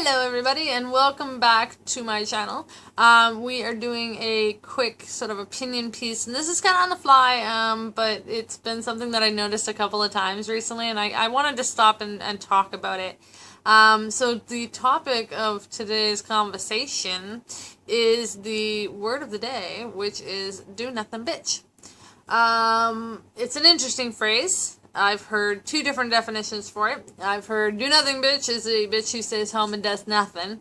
Hello everybody and welcome back to my channel. We are doing a quick sort of opinion piece, and this is kind of on the fly, but it's been something that I noticed a couple of times recently, and I wanted to stop and talk about it. So the topic of today's conversation is the word of the day, which is do nothing bitch. It's an interesting phrase. I've heard two different definitions for it. I've heard do nothing bitch is a bitch who stays home and does nothing.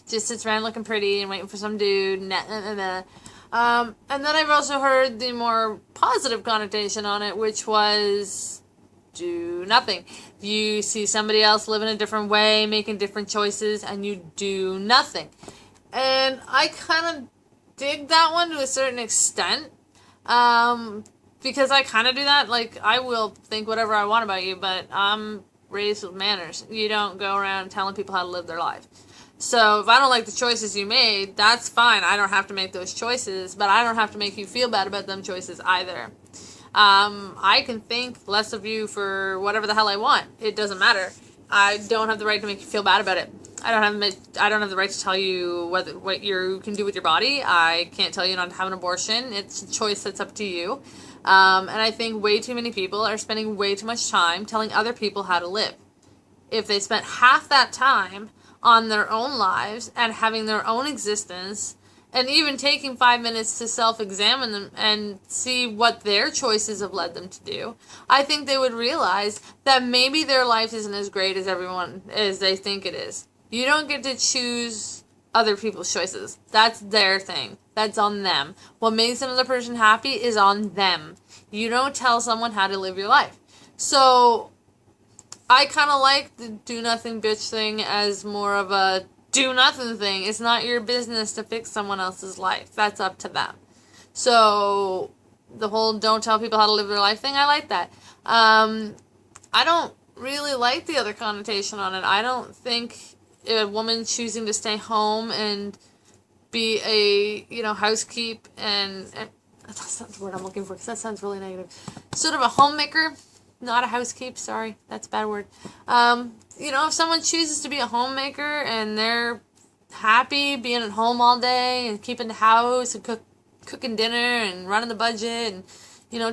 Just sits around looking pretty and waiting for some dude. And then I've also heard the more positive connotation on it, which was do nothing. You see somebody else living a different way, making different choices, and you do nothing. And I kind of dig that one to a certain extent. Because I kind of do that. Like, I will think whatever I want about you, but I'm raised with manners. You don't go around telling people how to live their life. So if I don't like the choices you made, that's fine. I don't have to make those choices, but I don't have to make you feel bad about them choices either. I can think less of you for whatever the hell I want. It doesn't matter. I don't have the right to make you feel bad about it. I don't have the right to tell you what you can do with your body. I can't tell you not to have an abortion. It's a choice that's up to you. And I think way too many people are spending way too much time telling other people how to live. If they spent half that time on their own lives and having their own existence, and even taking 5 minutes to self-examine them and see what their choices have led them to do, I think they would realize that maybe their life isn't as great as they think it is. You don't get to choose other people's choices. That's their thing. That's on them. What makes another person happy is on them. You don't tell someone how to live your life. So I kind of like the do nothing bitch thing as more of a do nothing thing. It's not your business to fix someone else's life. That's up to them. So the whole don't tell people how to live their life thing, I like that. I don't really like the other connotation on it. I don't think a woman choosing to stay home and be a, housekeep and that's not the word I'm looking for because that sounds really negative. Sort of a homemaker, not a housekeep, sorry, that's a bad word. If someone chooses to be a homemaker and they're happy being at home all day and keeping the house and cooking dinner and running the budget and,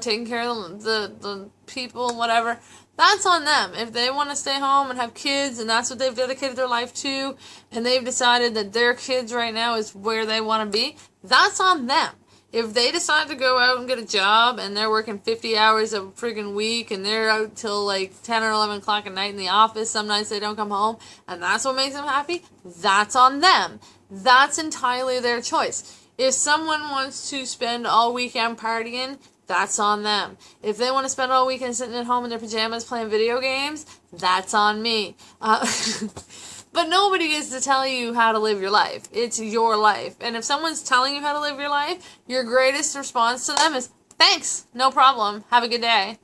taking care of the people and whatever, that's on them. If they want to stay home and have kids and that's what they've dedicated their life to and they've decided that their kids right now is where they want to be, that's on them. If they decide to go out and get a job and they're working 50 hours a freaking week and they're out till like 10 or 11 o'clock at night in the office, some nights they don't come home, and that's what makes them happy, that's on them. That's entirely their choice. If someone wants to spend all weekend partying, that's on them. If they want to spend all weekend sitting at home in their pajamas playing video games, that's on me. But nobody gets to tell you how to live your life. It's your life. And if someone's telling you how to live your life, your greatest response to them is, thanks, no problem, have a good day.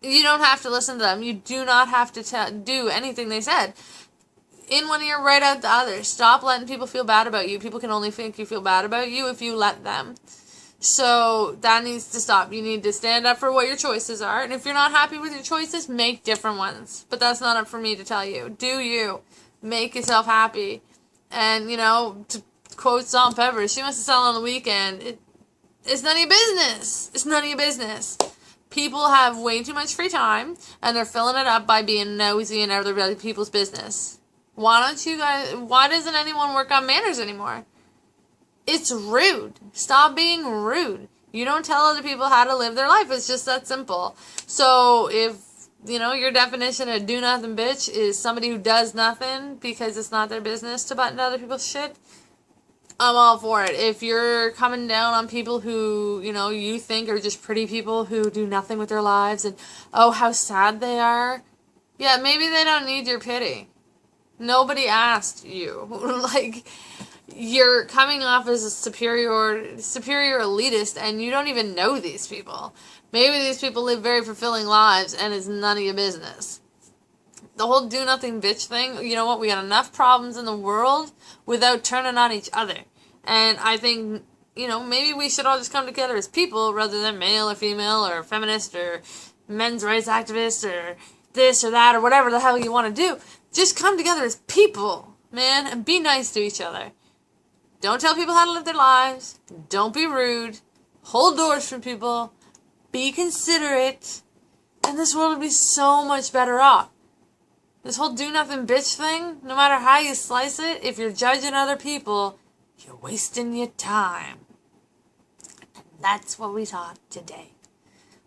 You don't have to listen to them. You do not have to do anything they said. In one ear, right out the other. Stop letting people feel bad about you. People can only think you feel bad about you if you let them. So that needs to stop. You need to stand up for what your choices are. And if you're not happy with your choices, make different ones. But that's not up for me to tell you. Do you. Make yourself happy. And, to quote Salt and Pepper, she wants to sell on the weekend. It's none of your business. It's none of your business. People have way too much free time, and they're filling it up by being nosy in other people's business. Why doesn't anyone work on manners anymore? It's rude. Stop being rude. You don't tell other people how to live their life. It's just that simple. So if, your definition of do nothing bitch is somebody who does nothing because it's not their business to button other people's shit, I'm all for it. If you're coming down on people who, you think are just pretty people who do nothing with their lives and, oh, how sad they are, yeah, maybe they don't need your pity. Nobody asked you. You're coming off as a superior elitist, and you don't even know these people. Maybe these people live very fulfilling lives, and it's none of your business. The whole do nothing bitch thing, you know what, we got enough problems in the world without turning on each other. And I think, maybe we should all just come together as people rather than male or female or feminist or men's rights activists or this or that or whatever the hell you want to do. Just come together as people. man, and be nice to each other. Don't tell people how to live their lives. Don't be rude. Hold doors for people. Be considerate. And this world would be so much better off. This whole do nothing bitch thing, no matter how you slice it, if you're judging other people, you're wasting your time. And that's what we taught today.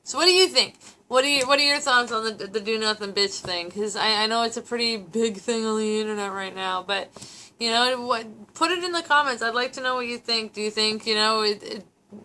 So what do you think? What are your thoughts on the do nothing bitch thing? Because I know it's a pretty big thing on the internet right now, but you know, put it in the comments. I'd like to know what you think. Do you think, you know,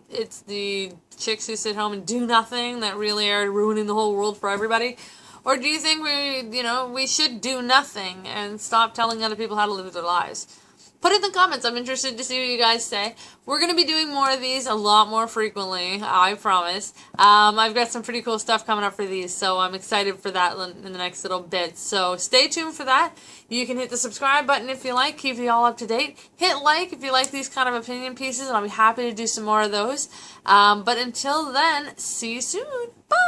it's the chicks who sit home and do nothing that really are ruining the whole world for everybody? Or do you think we should do nothing and stop telling other people how to live their lives? Put it in the comments. I'm interested to see what you guys say. We're going to be doing more of these a lot more frequently, I promise. I've got some pretty cool stuff coming up for these, so I'm excited for that in the next little bit. So stay tuned for that. You can hit the subscribe button if you like, keep you all up to date. Hit like if you like these kind of opinion pieces, and I'll be happy to do some more of those. But until then, see you soon. Bye!